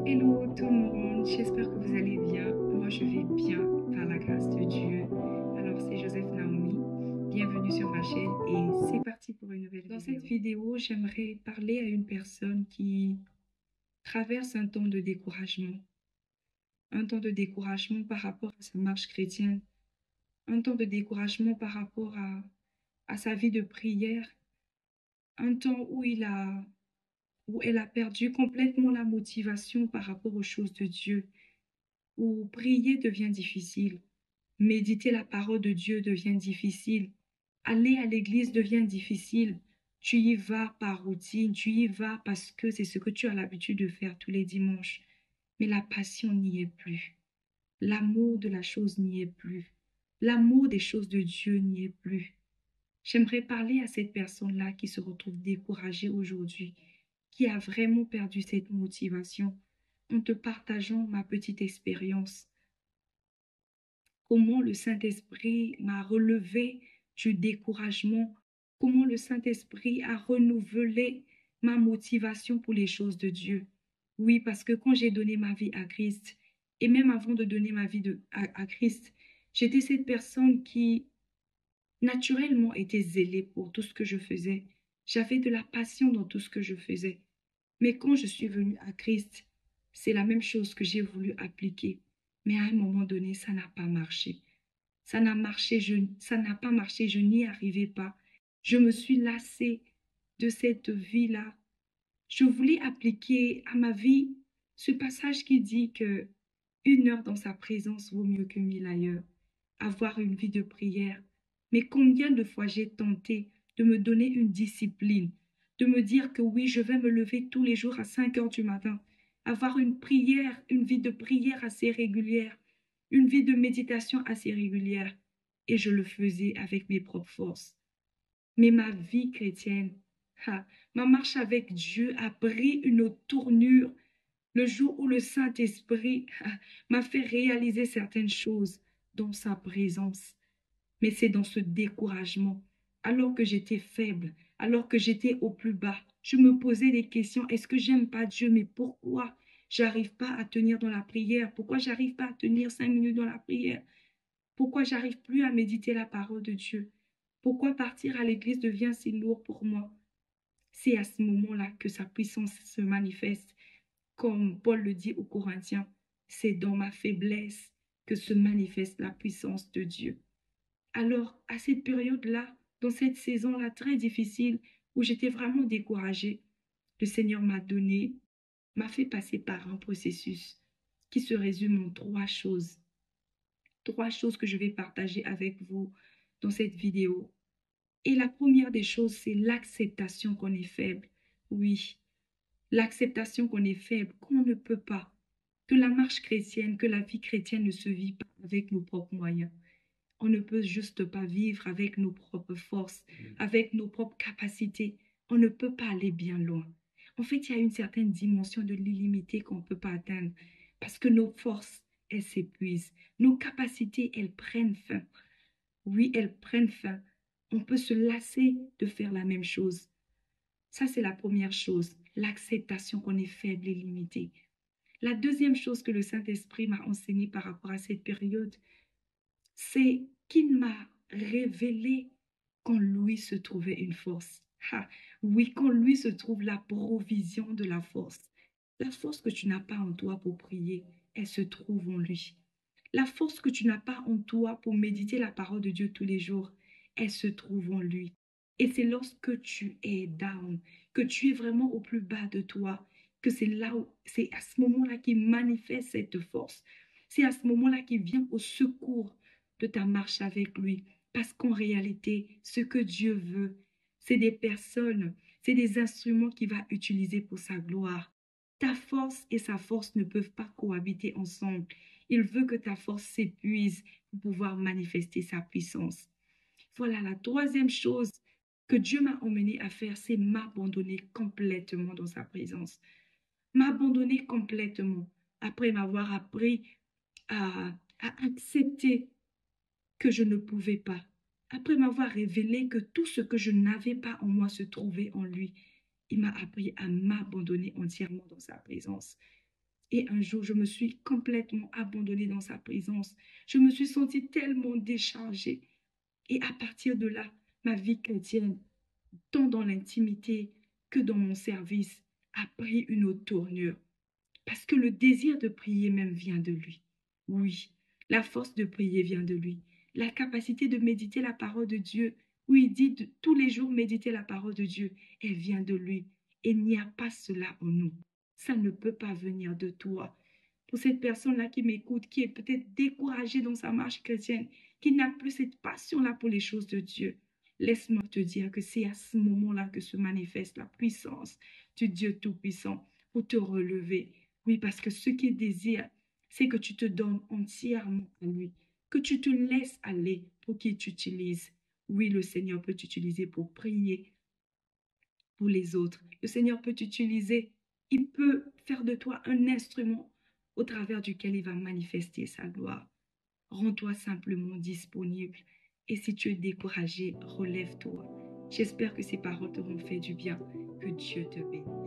Hello tout le monde, j'espère que vous allez bien. Moi je vais bien par la grâce de Dieu. Alors c'est Joseph Naomi, bienvenue sur ma chaîne et c'est parti pour une nouvelle vidéo. Dans cette vidéo, j'aimerais parler à une personne qui traverse un temps de découragement par rapport à sa marche chrétienne, un temps de découragement par rapport à sa vie de prière, un temps où elle a perdu complètement la motivation par rapport aux choses de Dieu, où prier devient difficile, méditer la parole de Dieu devient difficile, aller à l'église devient difficile. Tu y vas par routine, tu y vas parce que c'est ce que tu as l'habitude de faire tous les dimanches. Mais la passion n'y est plus. L'amour de la chose n'y est plus. L'amour des choses de Dieu n'y est plus. J'aimerais parler à cette personne-là qui se retrouve découragée aujourd'hui, qui a vraiment perdu cette motivation, en te partageant ma petite expérience. Comment le Saint-Esprit m'a relevé du découragement, comment le Saint-Esprit a renouvelé ma motivation pour les choses de Dieu. Oui, parce que quand j'ai donné ma vie à Christ, et même avant de donner ma vie à Christ, j'étais cette personne qui naturellement était zélée pour tout ce que je faisais. J'avais de la passion dans tout ce que je faisais. Mais quand je suis venue à Christ, c'est la même chose que j'ai voulu appliquer. Mais à un moment donné, ça n'a pas marché. Ça n'a pas marché, je n'y arrivais pas. Je me suis lassée de cette vie-là. Je voulais appliquer à ma vie ce passage qui dit que 1 heure dans sa présence vaut mieux que 1000 ailleurs. Avoir une vie de prière. Mais combien de fois j'ai tenté de me donner une discipline, de me dire que oui, je vais me lever tous les jours à 5 heures du matin, avoir une prière, une vie de prière assez régulière, une vie de méditation assez régulière. Et je le faisais avec mes propres forces. Mais ma vie chrétienne, ma marche avec Dieu a pris une autre tournure le jour où le Saint-Esprit m'a fait réaliser certaines choses dans sa présence. Mais c'est dans ce découragement, alors que j'étais faible, alors que j'étais au plus bas, je me posais des questions. Est-ce que j'aime pas Dieu? Mais pourquoi j'arrive pas à tenir dans la prière? Pourquoi j'arrive pas à tenir 5 minutes dans la prière? Pourquoi j'arrive plus à méditer la parole de Dieu? Pourquoi partir à l'église devient si lourd pour moi? C'est à ce moment-là que sa puissance se manifeste. Comme Paul le dit aux Corinthiens, c'est dans ma faiblesse que se manifeste la puissance de Dieu. Alors, à cette période-là, dans cette saison-là très difficile, où j'étais vraiment découragée, le Seigneur m'a fait passer par un processus qui se résume en 3 choses. 3 choses que je vais partager avec vous dans cette vidéo. Et la première des choses, c'est l'acceptation qu'on est faible. Oui, l'acceptation qu'on est faible, qu'on ne peut pas, que la marche chrétienne, que la vie chrétienne ne se vit pas avec nos propres moyens. On ne peut juste pas vivre avec nos propres forces, avec nos propres capacités. On ne peut pas aller bien loin. En fait, il y a une certaine dimension de l'illimité qu'on ne peut pas atteindre parce que nos forces, elles s'épuisent. Nos capacités, elles prennent fin. Oui, elles prennent fin. On peut se lasser de faire la même chose. Ça, c'est la première chose, l'acceptation qu'on est faible et limité. La deuxième chose que le Saint-Esprit m'a enseigné par rapport à cette période, c'est qu'il m'a révélé qu'en lui se trouvait une force. Oui, qu'en lui se trouve la provision de la force. La force que tu n'as pas en toi pour prier, elle se trouve en lui. La force que tu n'as pas en toi pour méditer la parole de Dieu tous les jours, elle se trouve en lui. Et c'est lorsque tu es down, que tu es vraiment au plus bas de toi, que c'est à ce moment-là qu'il manifeste cette force. C'est à ce moment-là qu'il vient au secours de ta marche avec lui. Parce qu'en réalité, ce que Dieu veut, c'est des personnes, c'est des instruments qu'il va utiliser pour sa gloire. Ta force et sa force ne peuvent pas cohabiter ensemble. Il veut que ta force s'épuise pour pouvoir manifester sa puissance. Voilà, la troisième chose que Dieu m'a emmené à faire, c'est m'abandonner complètement dans sa présence. M'abandonner complètement après m'avoir appris à accepter que je ne pouvais pas. Après m'avoir révélé que tout ce que je n'avais pas en moi se trouvait en lui, il m'a appris à m'abandonner entièrement dans sa présence. Et un jour, je me suis complètement abandonnée dans sa présence. Je me suis sentie tellement déchargée. Et à partir de là, ma vie chrétienne, tant dans l'intimité que dans mon service, a pris une autre tournure. Parce que le désir de prier même vient de lui. Oui, la force de prier vient de lui. La capacité de méditer la parole de Dieu, oui, il dit de tous les jours méditer la parole de Dieu, elle vient de lui. Et il n'y a pas cela en nous. Ça ne peut pas venir de toi. Pour cette personne-là qui m'écoute, qui est peut-être découragée dans sa marche chrétienne, qui n'a plus cette passion-là pour les choses de Dieu, laisse-moi te dire que c'est à ce moment-là que se manifeste la puissance du Dieu Tout-Puissant pour te relever. Oui, parce que ce qu'il désire, c'est que tu te donnes entièrement à lui, que tu te laisses aller pour qu'il t'utilise. Oui, le Seigneur peut t'utiliser pour prier pour les autres. Le Seigneur peut t'utiliser. Il peut faire de toi un instrument au travers duquel il va manifester sa gloire. Rends-toi simplement disponible. Et si tu es découragé, relève-toi. J'espère que ces paroles t'auront fait du bien. Que Dieu te bénisse.